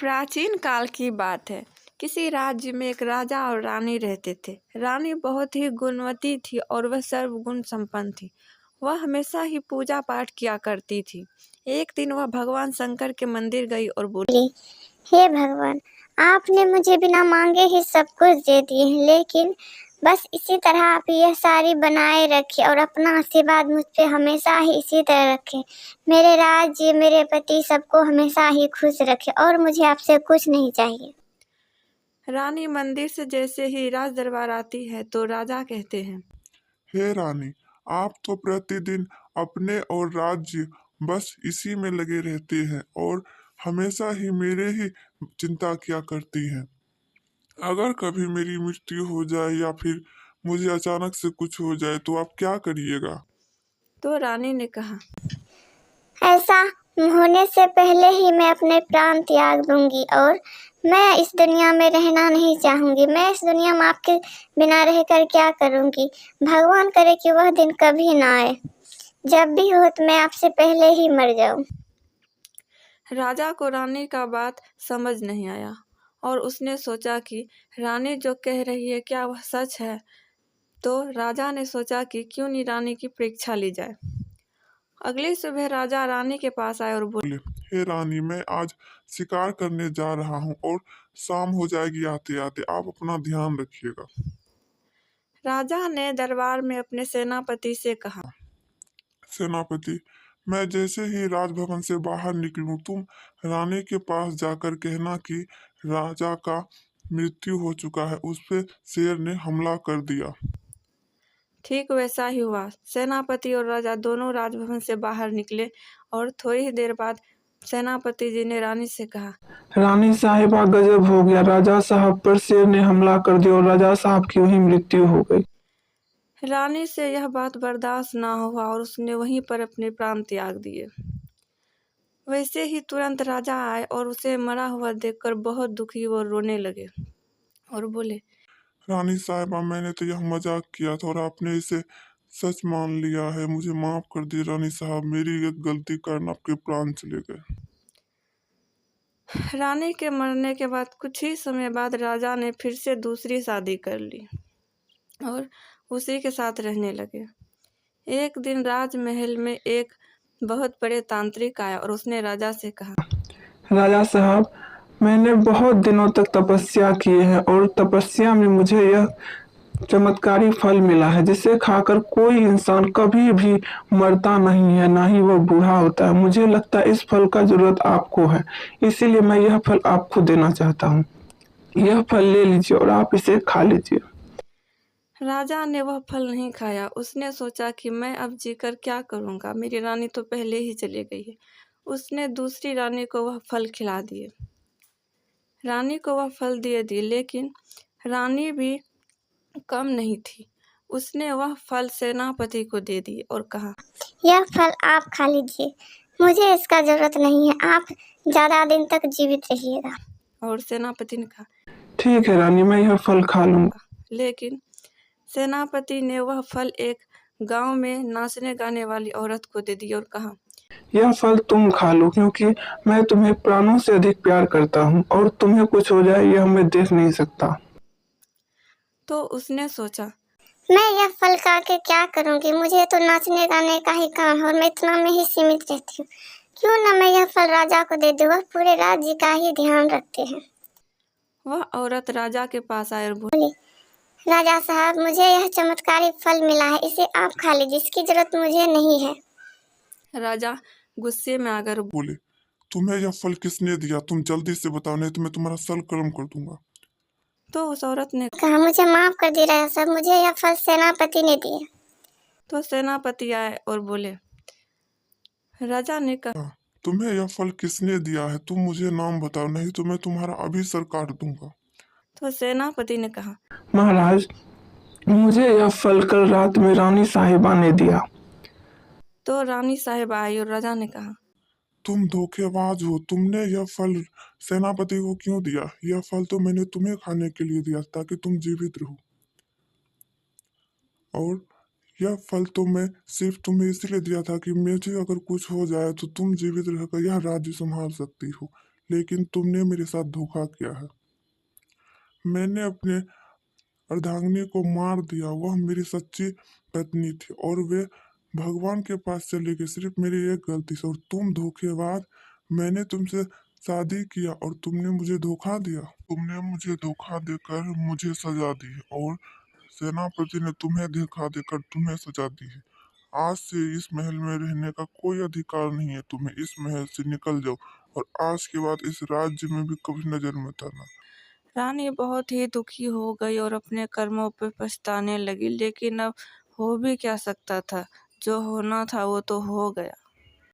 प्राचीन काल की बात है। किसी राज्य में एक राजा और रानी रहते थे। रानी बहुत ही गुणवती थी और वह सर्वगुण संपन्न थी। वह हमेशा ही पूजा पाठ किया करती थी। एक दिन वह भगवान शंकर के मंदिर गई और बोली, हे भगवान, आपने मुझे बिना मांगे ही सब कुछ दे दिए, लेकिन बस इसी तरह आप यह सारी बनाए रखें और अपना आशीर्वाद मुझ पे हमेशा ही इसी तरह रखें। मेरे राज्य, मेरे पति सबको हमेशा ही खुश रखें और मुझे आपसे कुछ नहीं चाहिए। रानी मंदिर से जैसे ही राज दरबार आती है तो राजा कहते हैं, हे रानी, आप तो प्रतिदिन अपने और राज्य बस इसी में लगे रहते हैं और हमेशा ही मेरे ही चिंता किया करती हैं। अगर कभी मेरी मृत्यु हो जाए या फिर मुझे अचानक से कुछ हो जाए तो आप क्या करिएगा? तो रानी ने कहा, ऐसा होने से पहले ही मैं अपने प्राण त्याग दूंगी और मैं इस दुनिया में रहना नहीं चाहूंगी। मैं इस दुनिया में आपके बिना रहकर क्या करूंगी। भगवान करे कि वह दिन कभी ना आए। जब भी हो तो मैं आपसे पहले ही मर जाऊं। राजा को रानी का बात समझ नहीं आया और उसने सोचा कि रानी जो कह रही है क्या वह सच है। तो राजा ने सोचा कि क्यों नहीं रानी की परीक्षा ली जाए। अगली सुबह राजा रानी के पास आए और बोले, हे रानी, मैं आज शिकार करने जा रहा हूँ और शाम हो जाएगी आते आते। आप अपना ध्यान रखिएगा। राजा ने दरबार में अपने सेनापति से कहा, सेनापति, मैं जैसे ही राजभवन से बाहर निकलूं, तुम रानी के पास जाकर कहना कि राजा का मृत्यु हो चुका है, उस पे शेर ने हमला कर दिया। ठीक वैसा ही हुआ। सेनापति और राजा दोनों राजभवन से बाहर निकले और थोड़ी ही देर बाद सेनापति जी ने रानी से कहा, रानी साहिबा, गजब हो गया। राजा साहब पर शेर ने हमला कर दिया और राजा साहब की वहीं मृत्यु हो गई। रानी से यह बात बर्दाश्त ना हुआ और उसने वहीं पर अपने प्राण त्याग दिए। वैसे ही तुरंत राजा आए और उसे मरा हुआ देखकर बहुत दुखी और रोने लगे और बोले, रानी साहिबा, मैंने तो यह मजाक किया था और आपने इसे सच मान लिया है। मुझे माफ कर दी रानी साहब, मेरी एक गलती कारण आपके प्राण चले गए। रानी के मरने के बाद कुछ ही समय बाद राजा ने फिर से दूसरी शादी कर ली और उसी के साथ रहने लगे। एक दिन राजमहल में एक बहुत बड़े तांत्रिक आया और उसने राजा से कहा, राजा साहब, मैंने बहुत दिनों तक तपस्या किए हैं और तपस्या में मुझे यह चमत्कारी फल मिला है जिसे खाकर कोई इंसान कभी भी मरता नहीं है, ना ही वह बूढ़ा होता है। मुझे लगता है इस फल का जरूरत आपको है, इसीलिए मैं यह फल आपको देना चाहता हूँ। यह फल ले लीजिए और आप इसे खा लीजिए। राजा ने वह फल नहीं खाया। उसने सोचा कि मैं अब जीकर क्या करूँगा, मेरी रानी तो पहले ही चली गई है। उसने दूसरी रानी को वह फल खिला दिए। रानी को वह फल दे दिए, लेकिन रानी भी कम नहीं थी। उसने वह फल सेनापति को दे दिए और कहा, यह फल आप खा लीजिए, मुझे इसका जरूरत नहीं है। आप ज्यादा दिन तक जीवित रहिएगा। और सेनापति ने कहा, ठीक है रानी, मैं यह फल खा लूंगा। लेकिन सेनापति ने वह फल एक गांव में नाचने गाने वाली औरत को दे दिया और कहा, यह फल तुम खा लो, क्योंकि मैं तुम्हें प्राणों से अधिक प्यार करता हूँ और तुम्हें कुछ हो जाए यह मैं देख नहीं सकता। तो उसने सोचा, मैं यह फल खा के क्या करूंगी। मुझे तो नाचने गाने का ही काम है और मैं इतना में ही सीमित रहती हूँ। क्यों ना मैं यह फल राजा को दे दूँ, वह पूरे राज्य का ही ध्यान रखते हैं। वह औरत राजा के पास आए और बोली, राजा साहब, मुझे यह चमत्कारी फल मिला है, इसे आप खा लीजिए, इसकी जरूरत मुझे नहीं है। राजा गुस्से में आकर बोले, तुम्हें यह फल किसने दिया? तुम जल्दी से बताओ, नहीं तो मैं तुम्हारा सर कर्म कर दूंगा। तो उस औरत ने कहा, मुझे माफ कर दी राजा साहब, मुझे यह फल सेनापति ने दिए। तो सेनापति आए और बोले, राजा ने कहा, तुम्हें यह फल किसने दिया है? तुम मुझे नाम बताओ, नहीं तो मैं तुम्हारा अभी सर काट दूंगा। तो सेनापति ने कहा, महाराज, मुझे यह फल कल रात में रानी साहिबा ने दिया। तो रानी साहिब आई और राजा ने कहा, तुम धोखेबाज हो, तुमने यह फल सेनापति को क्यों दिया? यह फल तो मैंने तुम्हें खाने के लिए दिया ताकि तुम जीवित रहो, और यह फल तो मैं सिर्फ तुम्हें इसलिए दिया था कि मुझे अगर कुछ हो जाए तो तुम जीवित रहकर यह राज्य संभाल सकती हो। लेकिन तुमने मेरे साथ धोखा किया है। मैंने अपने अर्धांगिनी को मार दिया। वह मेरी सच्ची पत्नी थी और वे भगवान के पास चली गई सिर्फ मेरी एक गलती से। और तुम धोखेबाज, मैंने तुमसे शादी किया और तुमने मुझे धोखा दिया। तुमने मुझे धोखा देकर मुझे सजा दी है और सेनापति ने तुम्हें धोखा देकर तुम्हें सजा दी है। आज से इस महल में रहने का कोई अधिकार नहीं है तुम्हें। इस महल से निकल जाओ और आज के बाद इस राज्य में भी कभी नजर मत आना। रानी बहुत ही दुखी हो गई और अपने कर्मों पे पछताने लगी, लेकिन अब हो भी क्या सकता था, जो होना था वो तो हो गया।